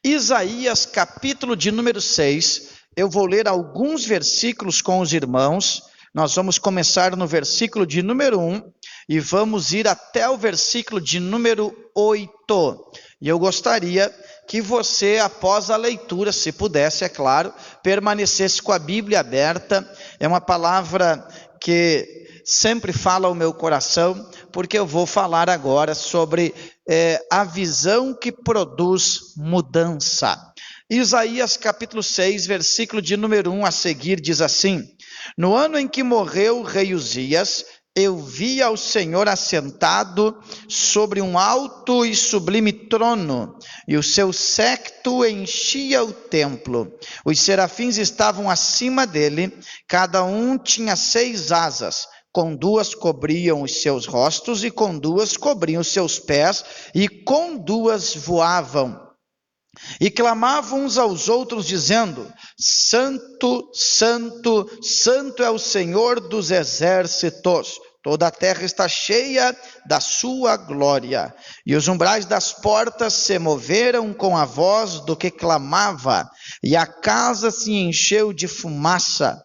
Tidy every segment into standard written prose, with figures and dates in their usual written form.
Isaías, capítulo de número 6, eu vou ler alguns versículos com os irmãos. Nós vamos começar no versículo de número 1 e vamos ir até o versículo de número 8. E eu gostaria que você, após a leitura, se pudesse, é claro, permanecesse com a Bíblia aberta. É uma palavra que sempre fala ao meu coração, porque eu vou falar agora sobre a visão que produz mudança. Isaías capítulo 6, versículo de número 1 a seguir diz assim: No ano em que morreu o rei Uzias, eu vi ao Senhor assentado sobre um alto e sublime trono, e o seu séquito enchia o templo. Os serafins estavam acima dele, cada um tinha 6 asas. Com 2 cobriam os seus rostos, e com 2 cobriam os seus pés, e com 2 voavam. E clamavam uns aos outros, dizendo: Santo, Santo, Santo é o Senhor dos exércitos. Toda a terra está cheia da sua glória. E os umbrais das portas se moveram com a voz do que clamava, e a casa se encheu de fumaça.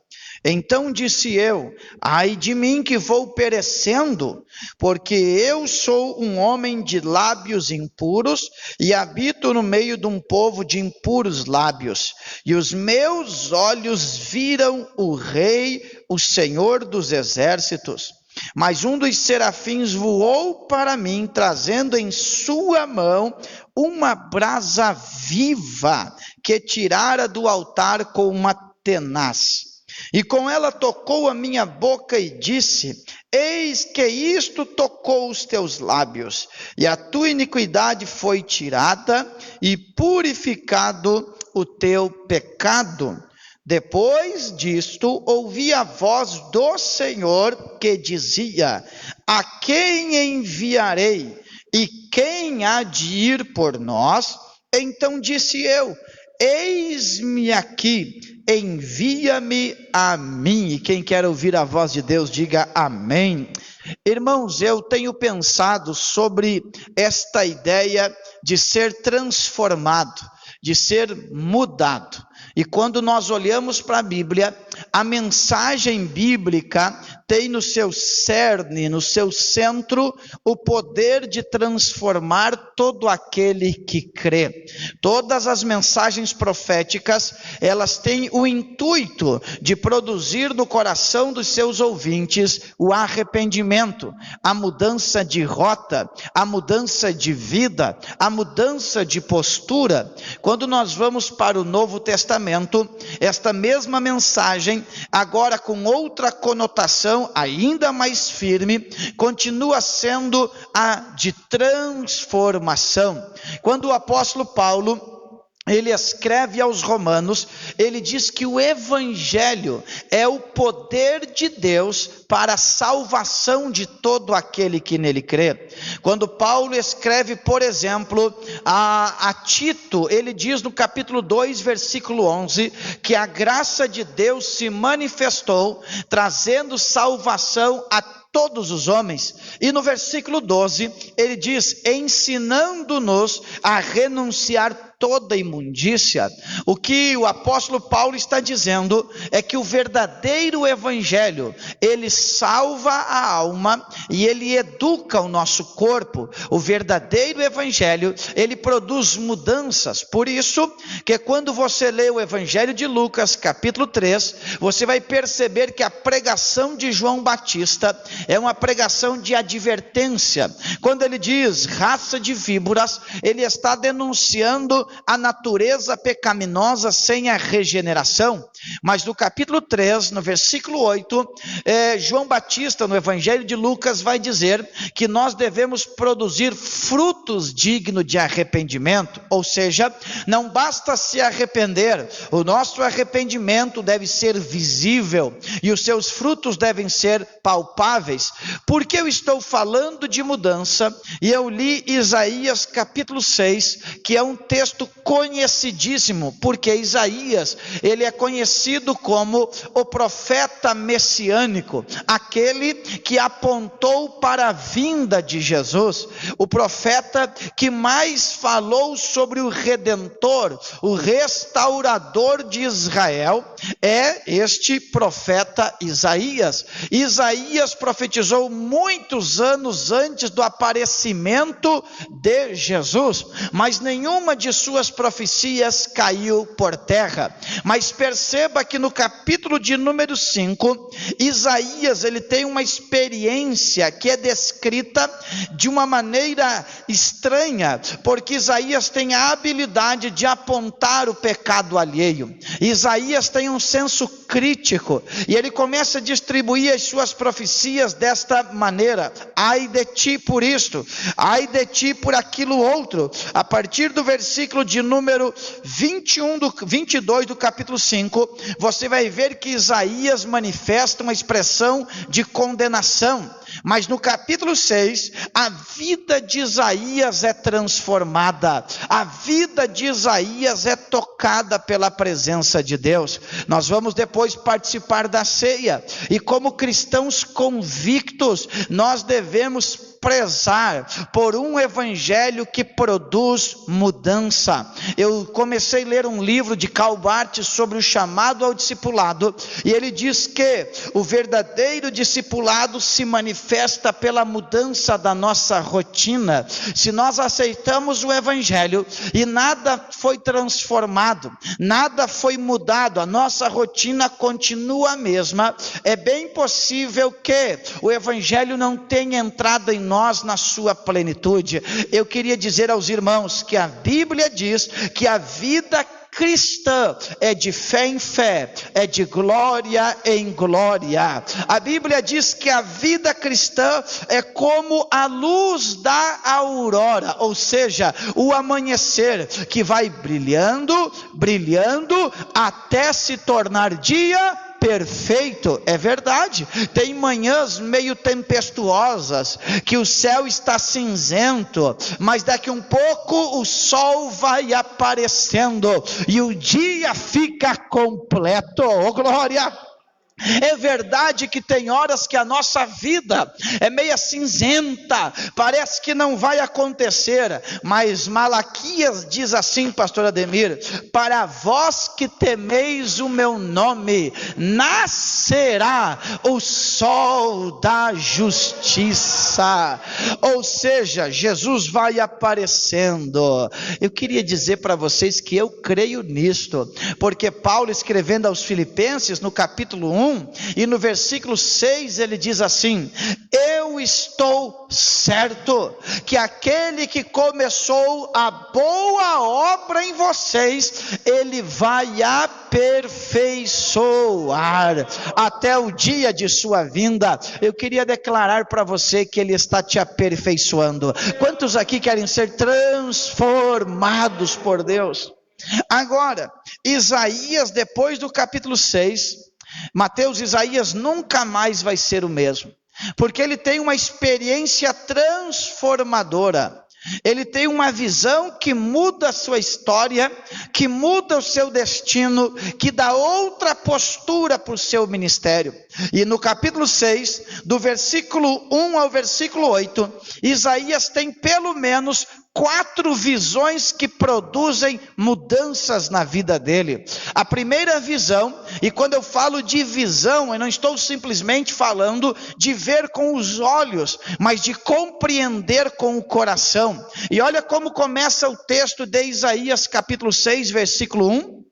Então disse eu: ai de mim que vou perecendo, porque eu sou um homem de lábios impuros e habito no meio de um povo de impuros lábios. E os meus olhos viram o Rei, o Senhor dos exércitos. Mas um dos serafins voou para mim, trazendo em sua mão uma brasa viva que tirara do altar com uma tenaz. E com ela tocou a minha boca e disse: Eis que isto tocou os teus lábios, e a tua iniquidade foi tirada, e purificado o teu pecado. Depois disto, ouvi a voz do Senhor que dizia: A quem enviarei? E quem há de ir por nós? Então disse eu: Eis-me aqui, envia-me a mim. E quem quer ouvir a voz de Deus, diga amém. Irmãos, eu tenho pensado sobre esta ideia de ser transformado, de ser mudado. E quando nós olhamos para a Bíblia, a mensagem bíblica tem no seu cerne, no seu centro, o poder de transformar todo aquele que crê. Todas as mensagens proféticas, elas têm o intuito de produzir no coração dos seus ouvintes o arrependimento, a mudança de rota, a mudança de vida, a mudança de postura. Quando nós vamos para o Novo Testamento, esta mesma mensagem, agora com outra conotação ainda mais firme, continua sendo a de transformação. Quando o apóstolo Paulo ele escreve aos Romanos, ele diz que o Evangelho é o poder de Deus para a salvação de todo aquele que nele crê. Quando Paulo escreve, por exemplo, a Tito, ele diz no capítulo 2, versículo 11, que a graça de Deus se manifestou, trazendo salvação a todos os homens. E no versículo 12, ele diz: ensinando-nos a renunciar toda imundícia. O que o apóstolo Paulo está dizendo é que o verdadeiro evangelho, ele salva a alma e ele educa o nosso corpo. O verdadeiro evangelho, ele produz mudanças. Por isso que quando você lê o evangelho de Lucas, capítulo 3, você vai perceber que a pregação de João Batista é uma pregação de advertência. Quando ele diz raça de víboras, ele está denunciando a natureza pecaminosa sem a regeneração. Mas no capítulo 3, no versículo 8, João Batista, no evangelho de Lucas, vai dizer que nós devemos produzir frutos dignos de arrependimento. Ou seja, não basta a se arrepender, o nosso arrependimento deve ser visível e os seus frutos devem ser palpáveis. Por que eu estou falando de mudança? E eu li Isaías capítulo 6, que é um texto conhecidíssimo, porque Isaías, ele é conhecido como o profeta messiânico, aquele que apontou para a vinda de Jesus, o profeta que mais falou sobre o Redentor, o restaurador de Israel, é este profeta Isaías. Isaías profetizou muitos anos antes do aparecimento de Jesus, mas nenhuma de suas profecias caiu por terra. Mas perceba que no capítulo de número 5, Isaías, ele tem uma experiência que é descrita de uma maneira estranha, porque Isaías tem a habilidade de apontar o pecado alheio. Isaías tem um senso crítico, e ele começa a distribuir as suas profecias desta maneira: ai de ti por isto, ai de ti por aquilo outro. A partir do versículo de número 22 do capítulo 5, você vai ver que Isaías manifesta uma expressão de condenação. Mas no capítulo 6, a vida de Isaías é transformada, a vida de Isaías é tocada pela presença de Deus. Nós vamos depois participar da ceia, e como cristãos convictos, nós devemos prezar por um evangelho que produz mudança. Eu comecei a ler um livro de Karl Barth sobre o chamado ao discipulado, e ele diz que o verdadeiro discipulado se manifesta pela mudança da nossa rotina. Se nós aceitamos o evangelho e nada foi transformado, nada foi mudado, a nossa rotina continua a mesma, é bem possível que o evangelho não tenha entrado em nós na sua plenitude. Eu queria dizer aos irmãos que a Bíblia diz que a vida cristã é de fé em fé, é de glória em glória. A Bíblia diz que a vida cristã é como a luz da aurora, ou seja, o amanhecer, que vai brilhando, brilhando, até se tornar dia perfeito. É verdade, tem manhãs meio tempestuosas, que o céu está cinzento, mas daqui um pouco o sol vai aparecendo, e o dia fica completo. Oh glória! É verdade que tem horas que a nossa vida é meia cinzenta, parece que não vai acontecer, mas Malaquias diz assim, pastor Ademir: para vós que temeis o meu nome, nascerá o sol da justiça. Ou seja, Jesus vai aparecendo. Eu queria dizer para vocês que eu creio nisto, porque Paulo, escrevendo aos Filipenses, no capítulo 1, e no versículo 6, ele diz assim: eu estou certo que aquele que começou a boa obra em vocês, ele vai aperfeiçoar até o dia de sua vinda. Eu queria declarar para você que ele está te aperfeiçoando. Quantos aqui querem ser transformados por Deus? Agora, Isaías, depois do capítulo 6, Mateus, Isaías nunca mais vai ser o mesmo, porque ele tem uma experiência transformadora. Ele tem uma visão que muda a sua história, que muda o seu destino, que dá outra postura para o seu ministério. E no capítulo 6, do versículo 1 ao versículo 8, Isaías tem pelo menos 4 visões que produzem mudanças na vida dele. A primeira visão, e quando eu falo de visão, eu não estou simplesmente falando de ver com os olhos, mas de compreender com o coração. E olha como começa o texto de Isaías capítulo 6, versículo 1.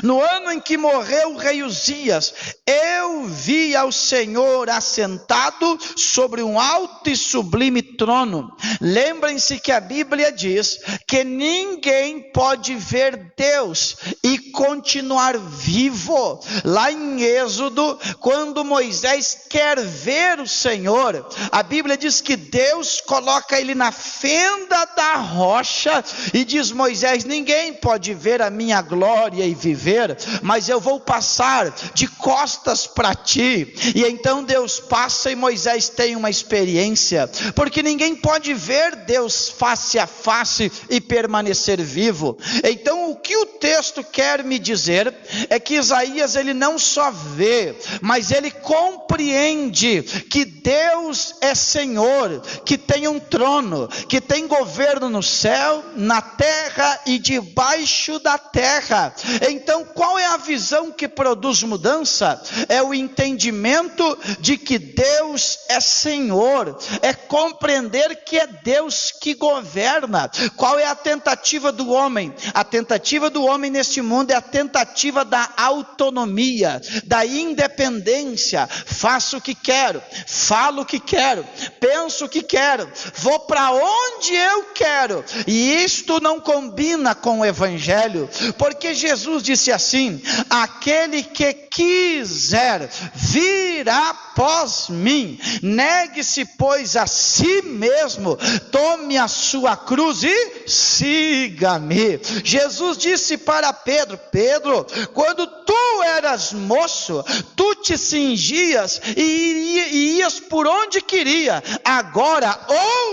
No ano em que morreu o rei Uzias, eu vi ao Senhor assentado sobre um alto e sublime trono. Lembrem-se que a Bíblia diz que ninguém pode ver Deus e continuar vivo. Lá em Êxodo, quando Moisés quer ver o Senhor, a Bíblia diz que Deus coloca ele na fenda da rocha e diz: Moisés, ninguém pode ver a minha glória e viver, mas eu vou passar de costas para ti. E então Deus passa e Moisés tem uma experiência, porque ninguém pode ver Deus face a face e permanecer vivo. Então o que o texto quer me dizer é que Isaías, ele não só vê, mas ele compreende que Deus é Senhor, que tem um trono, que tem governo no céu, na terra e debaixo da terra. Então qual é a visão que produz mudança? É o entendimento de que Deus é Senhor, é compreender que é Deus que governa. Qual é a tentativa do homem? A tentativa do homem neste mundo é a tentativa da autonomia, da independência. Faço o que quero, falo o que quero, penso o que quero, vou para onde eu quero. E isto não combina com o Evangelho, porque Jesus disse assim: aquele que quiser vir após mim, negue-se pois a si mesmo, tome a sua cruz e siga-me. Jesus disse para Pedro: Pedro, quando tu eras moço, tu te cingias e ias por onde queria. Agora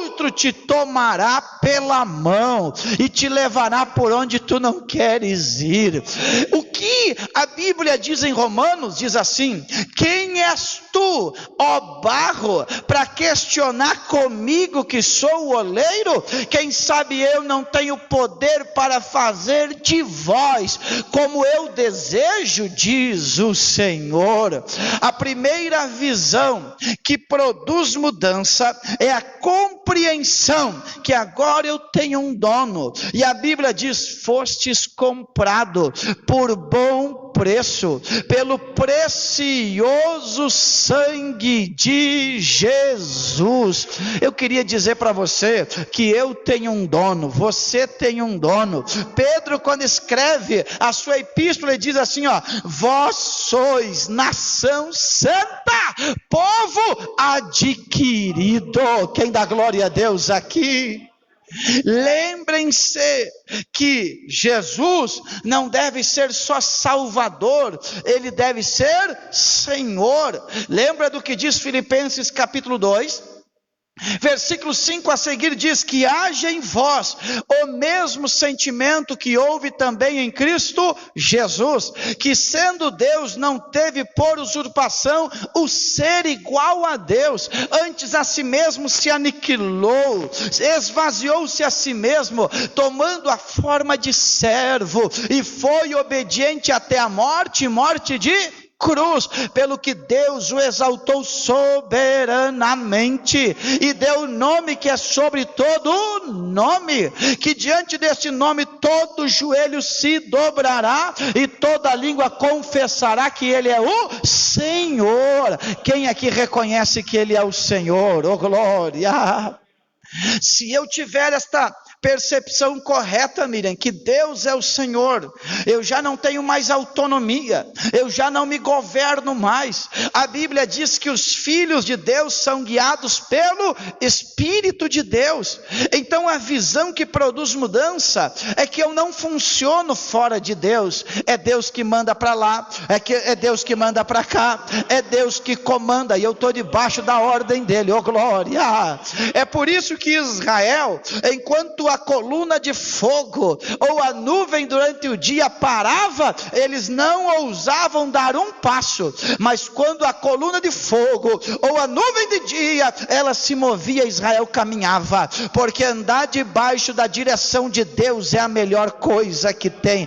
outro te tomará pela mão e te levará por onde tu não queres ir. O que a Bíblia diz em Romanos, diz assim: quem és tu, ó barro, para questionar comigo que sou o oleiro? Quem sabe eu não tenho poder para fazer de vós como eu desejo, diz o Senhor. A primeira visão que produz mudança é a compreensão que agora eu tenho um dono, e a Bíblia diz: fostes comprado por bom preço, pelo precioso sangue de Jesus. Eu queria dizer para você que eu tenho um dono, você tem um dono. Pedro, quando escreve a sua epístola, ele diz assim, ó: vós sois nação santa, povo adquirido. Quem dá glória a Deus aqui? Lembrem-se que Jesus não deve ser só Salvador, ele deve ser Senhor. Lembra do que diz Filipenses capítulo 2? Versículo 5 a seguir diz que haja em vós o mesmo sentimento que houve também em Cristo Jesus, que sendo Deus não teve por usurpação o ser igual a Deus, antes a si mesmo se aniquilou, esvaziou-se a si mesmo, tomando a forma de servo, e foi obediente até a morte, morte de cruz, pelo que Deus o exaltou soberanamente e deu o nome que é sobre todo nome, que diante deste nome todo joelho se dobrará e toda língua confessará que ele é o Senhor. Quem aqui reconhece que ele é o Senhor? Oh glória! Se eu tiver esta percepção correta, Miriam, que Deus é o Senhor, eu já não tenho mais autonomia, eu já não me governo mais. A Bíblia diz que os filhos de Deus são guiados pelo Espírito de Deus. Então a visão que produz mudança é que eu não funciono fora de Deus, é Deus que manda para lá, é Deus que manda para cá, é Deus que comanda, e eu estou debaixo da ordem dele. Oh glória! É por isso que Israel, enquanto a coluna de fogo ou a nuvem durante o dia parava, eles não ousavam dar um passo, mas quando a coluna de fogo ou a nuvem de dia, ela se movia, Israel caminhava, porque andar debaixo da direção de Deus é a melhor coisa que tem.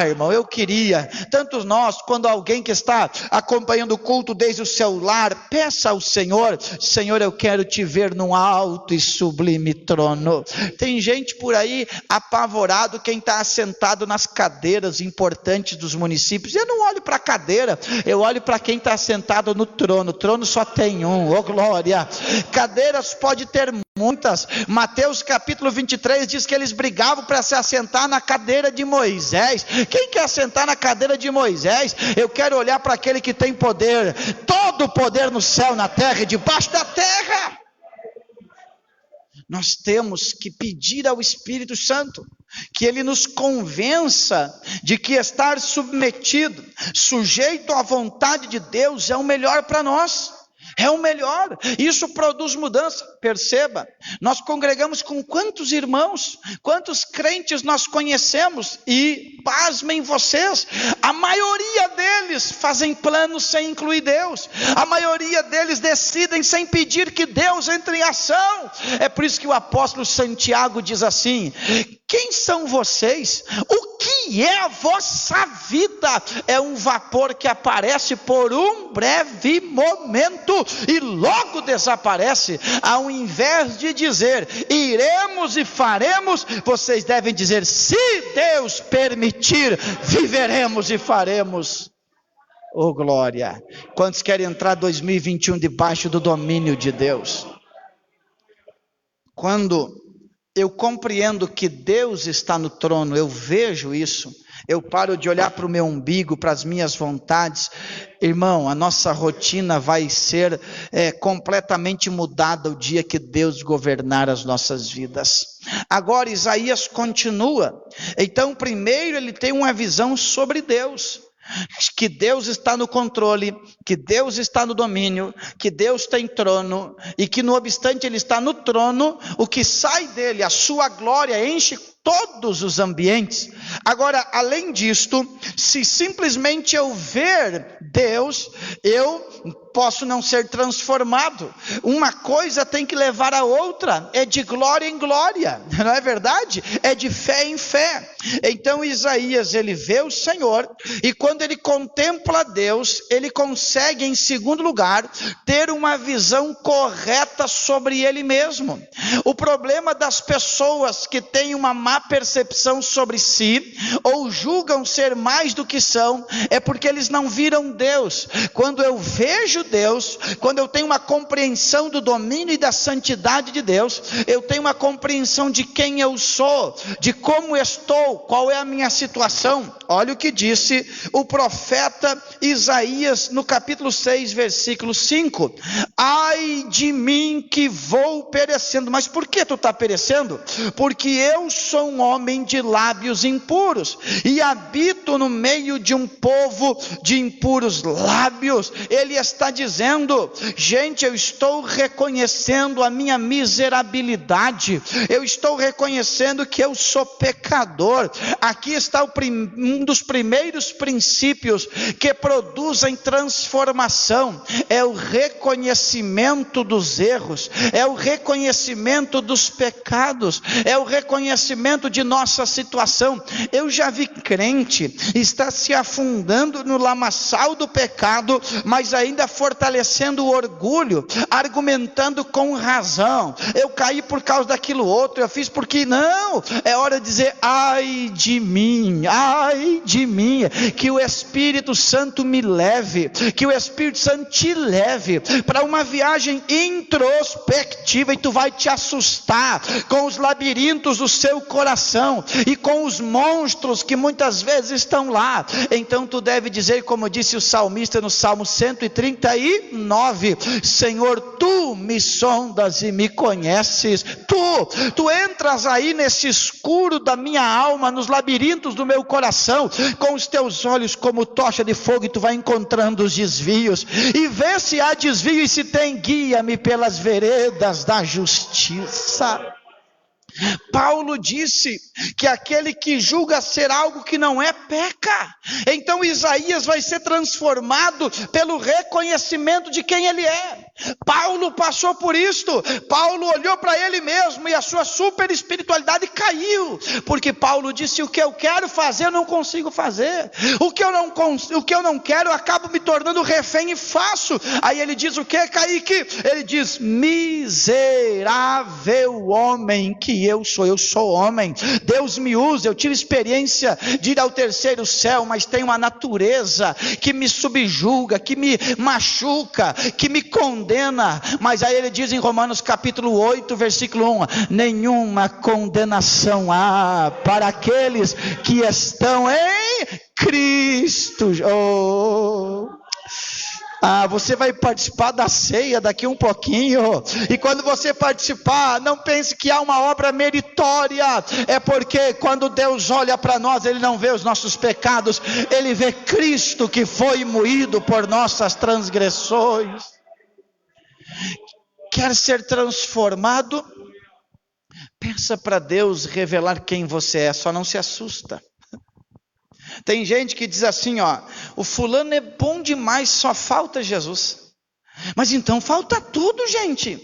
Irmão, eu queria, tanto nós, quando alguém que está acompanhando o culto desde o seu lar, peça ao Senhor: Senhor, eu quero te ver num alto e sublime trono. Tem gente por aí apavorado, quem está assentado nas cadeiras importantes dos municípios. Eu não olho para a cadeira, eu olho para quem está assentado no trono. O trono só tem um, ô glória. Cadeiras pode ter muitas. Mateus capítulo 23 diz que eles brigavam para se assentar na cadeira de Moisés. Quem quer sentar na cadeira de Moisés? Eu quero olhar para aquele que tem poder, todo o poder no céu, na terra e debaixo da terra. Nós temos que pedir ao Espírito Santo que ele nos convença de que estar submetido, sujeito à vontade de Deus é o melhor para nós. É o melhor, isso produz mudança. Perceba, nós congregamos com quantos irmãos, quantos crentes nós conhecemos, e pasmem vocês, a maioria deles fazem planos sem incluir Deus, a maioria deles decidem sem pedir que Deus entre em ação. É por isso que o apóstolo Santiago diz assim: quem são vocês? O que é a vossa vida? É um vapor que aparece por um breve momento e logo desaparece. Ao invés de dizer iremos e faremos, vocês devem dizer: se Deus permitir, viveremos e faremos. Oh glória! Quantos querem entrar 2021 debaixo do domínio de Deus? Quando eu compreendo que Deus está no trono, eu vejo isso, eu paro de olhar para o meu umbigo, para as minhas vontades. Irmão, a nossa rotina vai ser completamente mudada o dia que Deus governar as nossas vidas. Agora Isaías continua. Então primeiro ele tem uma visão sobre Deus, que Deus está no controle, que Deus está no domínio, que Deus tem trono, e que não obstante ele está no trono, o que sai dele, a sua glória, enche todos os ambientes. Agora, além disto, se simplesmente eu ver Deus, eu posso não ser transformado. Uma coisa tem que levar a outra, é de glória em glória, não é verdade? É de fé em fé. Então Isaías, ele vê o Senhor, e quando ele contempla Deus, ele consegue, em segundo lugar, ter uma visão correta sobre ele mesmo. O problema das pessoas que têm uma má percepção sobre si, ou julgam ser mais do que são, é porque eles não viram Deus. Quando eu vejo Deus, quando eu tenho uma compreensão do domínio e da santidade de Deus, eu tenho uma compreensão de quem eu sou, de como estou, qual é a minha situação. Olha o que disse o profeta Isaías no capítulo 6, versículo 5: ai de mim que vou perecendo. Mas por que tu está perecendo? Porque eu sou um homem de lábios impuros, e habito no meio de um povo de impuros lábios. Ele está dizendo: gente, eu estou reconhecendo a minha miserabilidade, eu estou reconhecendo que eu sou pecador. Aqui está um dos primeiros princípios que produzem transformação, é o reconhecimento dos erros, é o reconhecimento dos pecados, é o reconhecimento de nossa situação. Eu já vi crente estar se afundando no lamaçal do pecado, mas ainda fortalecendo o orgulho, argumentando com razão: eu caí por causa daquilo outro, eu fiz porque não. É hora de dizer: ai de mim, que o Espírito Santo me leve, que o Espírito Santo te leve para uma viagem introspectiva, e tu vai te assustar com os labirintos do seu coração e com os monstros que muitas vezes estão lá. Então tu deve dizer, como disse o salmista no Salmo 139: Senhor, tu me sondas e me conheces. Tu entras aí nesse escuro da minha alma, nos labirintos do meu coração, com os teus olhos como tocha de fogo, e tu vai encontrando os desvios, e vê se há desvio, e se tem, guia-me pelas veredas da justiça. Paulo disse que aquele que julga ser algo que não é, peca. Então Isaías vai ser transformado pelo reconhecimento de quem ele é. Paulo passou por isto. Paulo olhou para ele mesmo e a sua super espiritualidade caiu, porque Paulo disse: o que eu quero fazer eu não consigo fazer, o que eu não quero eu acabo me tornando refém e faço. Aí ele diz o que, Kaique? Ele diz: miserável homem que eu sou homem, Deus me usa, eu tive experiência de ir ao terceiro céu, mas tem uma natureza que me subjuga, que me machuca, que me condena. Mas aí ele diz em Romanos capítulo 8, versículo 1: nenhuma condenação há para aqueles que estão em Cristo. Você vai participar da ceia daqui um pouquinho, e quando você participar, não pense que há uma obra meritória, é porque quando Deus olha para nós, Ele não vê os nossos pecados, Ele vê Cristo que foi moído por nossas transgressões. Quer ser transformado? Peça para Deus revelar quem você é, só não se assusta. Tem gente que diz assim, o fulano é bom demais, só falta Jesus. Mas então falta tudo, gente.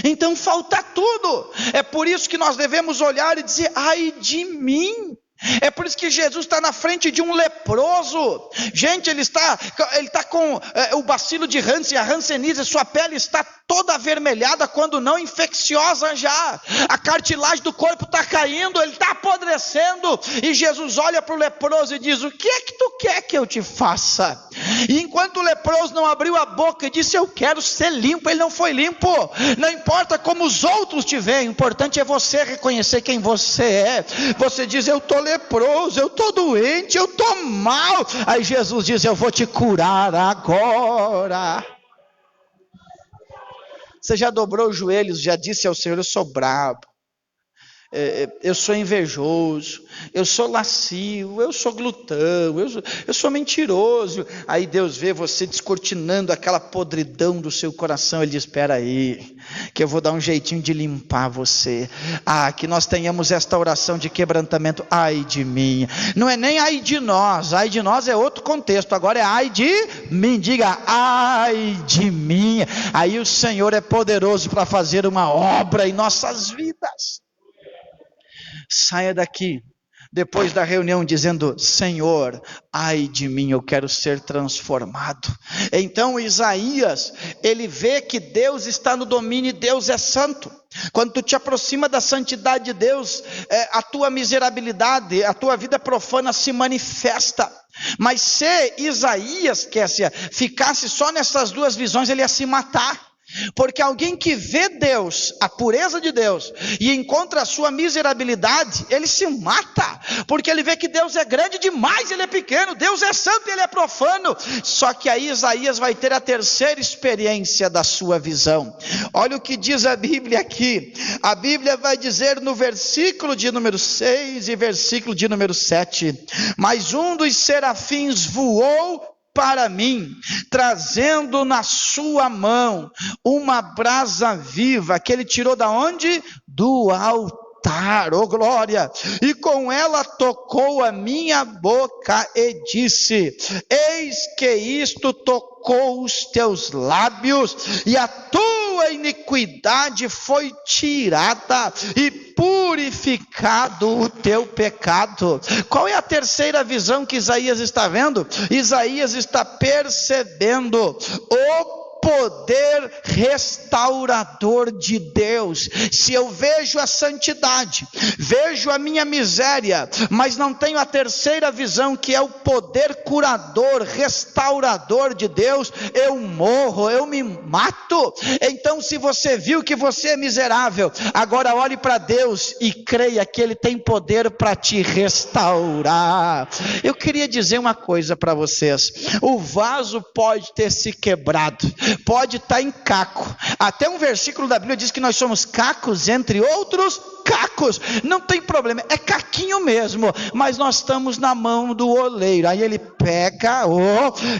Então falta tudo. É por isso que nós devemos olhar e dizer: ai de mim. É por isso que Jesus está na frente de um leproso. Gente, ele está com o bacilo de Hansen, a hanseníase, sua pele está toda avermelhada, quando não infecciosa já. A cartilagem do corpo está caindo, ele está apodrecendo. E Jesus olha para o leproso e diz: o que é que tu quer que eu te faça? E enquanto o leproso não abriu a boca e disse: eu quero ser limpo, ele não foi limpo. Não importa como os outros te veem, o importante é você reconhecer quem você é. Você diz: eu estou leproso, eu estou doente, eu estou mal. Aí Jesus diz: eu vou te curar agora. Você já dobrou os joelhos, já disse ao Senhor: eu sou brabo, eu sou invejoso, eu sou lascivo, eu sou glutão, eu sou mentiroso. Aí Deus vê você descortinando aquela podridão do seu coração. Ele diz: espera aí, que eu vou dar um jeitinho de limpar você. Que nós tenhamos esta oração de quebrantamento. Ai de mim, não é nem ai de nós é outro contexto, agora é ai de mim. Diga: ai de mim. Aí o Senhor é poderoso para fazer uma obra em nossas vidas. Saia daqui depois da reunião dizendo: Senhor, ai de mim, eu quero ser transformado. Então Isaías, ele vê que Deus está no domínio e Deus é santo. Quando tu te aproxima da santidade de Deus, a tua miserabilidade, a tua vida profana se manifesta. Mas se Isaías, ficasse só nessas duas visões, ele ia se matar. Porque alguém que vê Deus, a pureza de Deus, e encontra a sua miserabilidade, ele se mata, porque ele vê que Deus é grande demais, ele é pequeno, Deus é santo e ele é profano. Só que aí Isaías vai ter a terceira experiência da sua visão. Olha o que diz a Bíblia aqui. A Bíblia vai dizer no versículo de número 6 e versículo de número 7: mas um dos serafins voou para mim, trazendo na sua mão uma brasa viva, que ele tirou da onde? Do altar, glória, e com ela tocou a minha boca e disse: eis que isto tocou os teus lábios, e a tua iniquidade foi tirada, e purificado o teu pecado. Qual é a terceira visão que Isaías está vendo? Isaías está percebendo o poder restaurador de Deus. Se eu vejo a santidade, vejo a minha miséria, mas não tenho a terceira visão, que é o poder curador, restaurador de Deus, eu morro, eu me mato. Então, se você viu que você é miserável, agora olhe para Deus e creia que Ele tem poder para te restaurar. Eu queria dizer uma coisa para vocês: o vaso pode ter se quebrado, pode estar em caco. Até um versículo da Bíblia diz que nós somos cacos entre outros cacos. Não tem problema, é caquinho mesmo, mas nós estamos na mão do oleiro. Aí ele pega,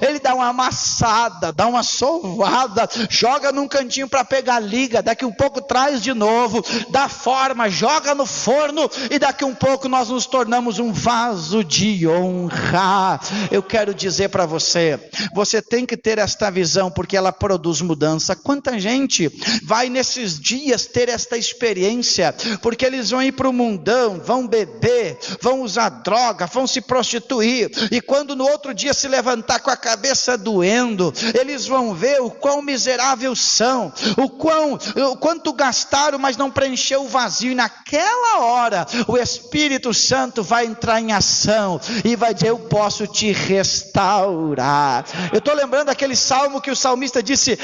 ele dá uma amassada, dá uma sovada, joga num cantinho para pegar liga, daqui um pouco traz de novo, dá forma, joga no forno, e daqui um pouco nós nos tornamos um vaso de honra. Eu quero dizer para você, você tem que ter esta visão, porque ela produz mudança. Quanta gente vai nesses dias ter esta experiência, porque eles vão ir para o mundão, vão beber, vão usar droga, vão se prostituir, e quando no outro dia se levantar com a cabeça doendo, eles vão ver o quão miseráveis são, o quanto gastaram, mas não preencheu o vazio, e naquela hora o Espírito Santo vai entrar em ação, e vai dizer: eu posso te restaurar. Eu estou lembrando aquele salmo que o salmista disse: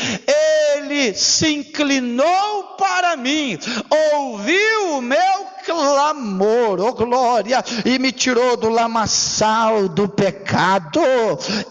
ele se inclinou para mim, ouviu o meu clamor, oh glória, e me tirou do lamaçal do pecado.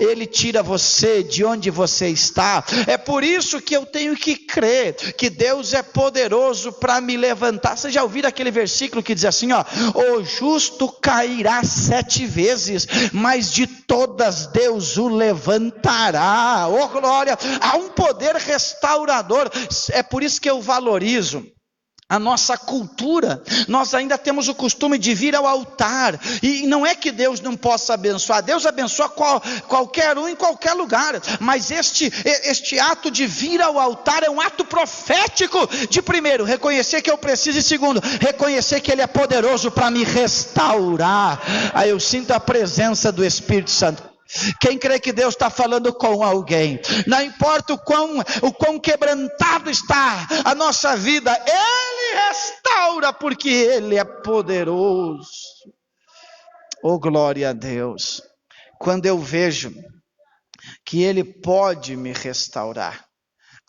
Ele tira você de onde você está. É por isso que eu tenho que crer que Deus é poderoso para me levantar. Você já ouviu aquele versículo que diz assim, o justo cairá 7 vezes, mas de todas Deus o levantará. Oh glória, há um poder restaurador. É por isso que eu valorizo a nossa cultura. Nós ainda temos o costume de vir ao altar, e não é que Deus não possa abençoar, Deus abençoa qualquer um em qualquer lugar, mas este ato de vir ao altar é um ato profético, de primeiro, reconhecer que eu preciso, e segundo, reconhecer que Ele é poderoso para me restaurar. Aí eu sinto a presença do Espírito Santo. Quem crê que Deus está falando com alguém, não importa o quão quebrantado está a nossa vida, Ele restaura, porque Ele é poderoso. Oh glória a Deus. Quando eu vejo que Ele pode me restaurar,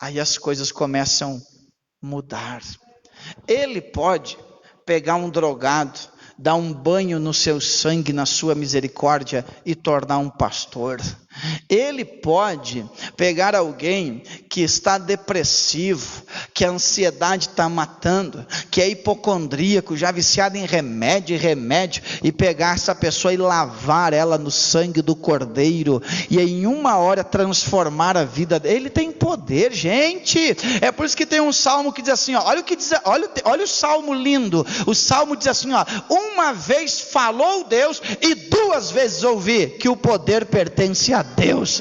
aí as coisas começam a mudar. Ele pode pegar um drogado, dar um banho no seu sangue, na sua misericórdia, e tornar um pastor. Ele pode pegar alguém que está depressivo, que a ansiedade está matando, que é hipocondríaco, já viciado em remédio, e pegar essa pessoa e lavar ela no sangue do Cordeiro, e em uma hora transformar a vida dele. Ele tem poder, gente. É por isso que tem um salmo que diz assim, olha o que diz, olha o salmo lindo. O salmo diz assim, uma vez falou Deus, e 2 vezes ouvi que o poder pertence a Deus.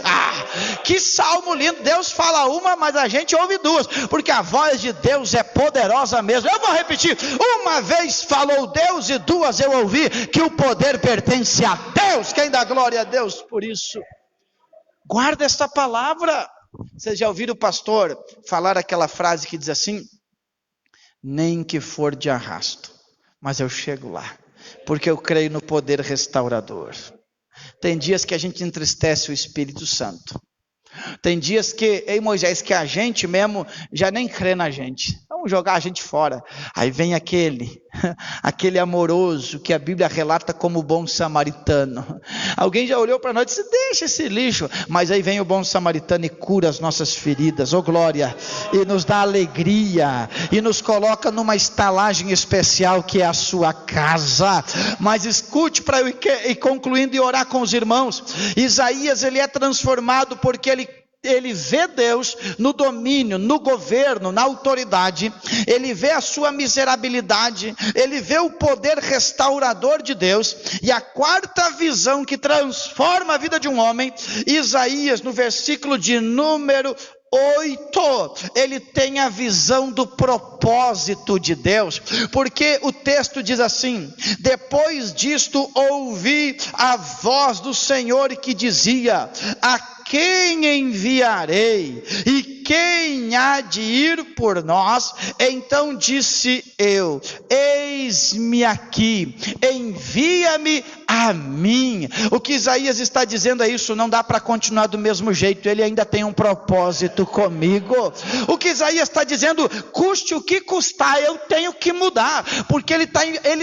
Que salmo lindo. Deus fala uma, mas a gente ouve 2, porque a voz de Deus é poderosa mesmo. Eu vou repetir: uma vez falou Deus, e 2 eu ouvi que o poder pertence a Deus. Quem dá glória a Deus por isso? Guarda essa palavra. Vocês já ouviram o pastor falar aquela frase que diz assim: nem que for de arrasto, mas eu chego lá, porque eu creio no poder restaurador. Tem dias que a gente entristece o Espírito Santo. Tem dias que, Moisés, que a gente mesmo já nem crê na gente. Vamos jogar a gente fora. Aí vem aquele amoroso que a Bíblia relata como o bom samaritano. Alguém já olhou para nós e disse: deixa esse lixo. Mas aí vem o bom samaritano e cura as nossas feridas, oh glória, e nos dá alegria, e nos coloca numa estalagem especial que é a sua casa. Mas escute para eu ir concluindo e orar com os irmãos. Isaías, ele é transformado porque ele vê Deus no domínio, no governo, na autoridade. Ele vê a sua miserabilidade, ele vê o poder restaurador de Deus. E a 4ª visão que transforma a vida de um homem, Isaías, no versículo de número 8, ele tem a visão do propósito de Deus, porque o texto diz assim: depois disto ouvi a voz do Senhor que dizia: a quem enviarei? E quem há de ir por nós? Então disse eu: eis-me aqui, envia-me a mim. O que Isaías está dizendo é isso: não dá para continuar do mesmo jeito, ele ainda tem um propósito comigo. O que Isaías está dizendo: custe o que custar, eu tenho que mudar, porque ele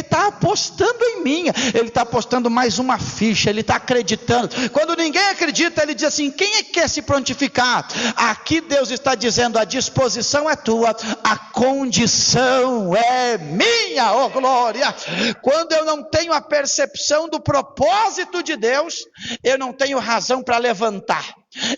está apostando em mim, ele está apostando mais uma ficha, ele está acreditando. Quando ninguém acredita, ele diz assim: quem é que quer se prontificar? Aqui Deus está dizendo: a disposição é tua, a condição é minha, oh glória. Quando eu não tenho a percepção do propósito de Deus, eu não tenho razão para levantar,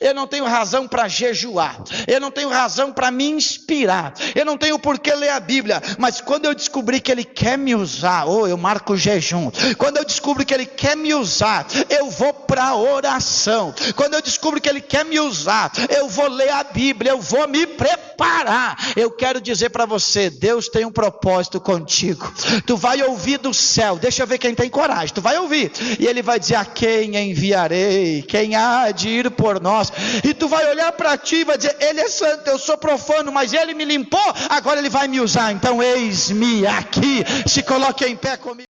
eu não tenho razão para jejuar, eu não tenho razão para me inspirar, eu não tenho por que ler a Bíblia. Mas quando eu descobrir que Ele quer me usar, eu marco o jejum. Quando eu descubro que Ele quer me usar, eu vou para a oração. Quando eu descubro que Ele quer me usar, eu vou ler a Bíblia, eu vou me preparar. Eu quero dizer para você, Deus tem um propósito contigo. Tu vai ouvir do céu, deixa eu ver quem tem coragem, tu vai ouvir, e Ele vai dizer: a quem enviarei? Quem há de ir por nós? E tu vai olhar para ti e vai dizer: Ele é santo, eu sou profano, mas Ele me limpou, agora Ele vai me usar. Então eis-me aqui. Se coloque em pé comigo.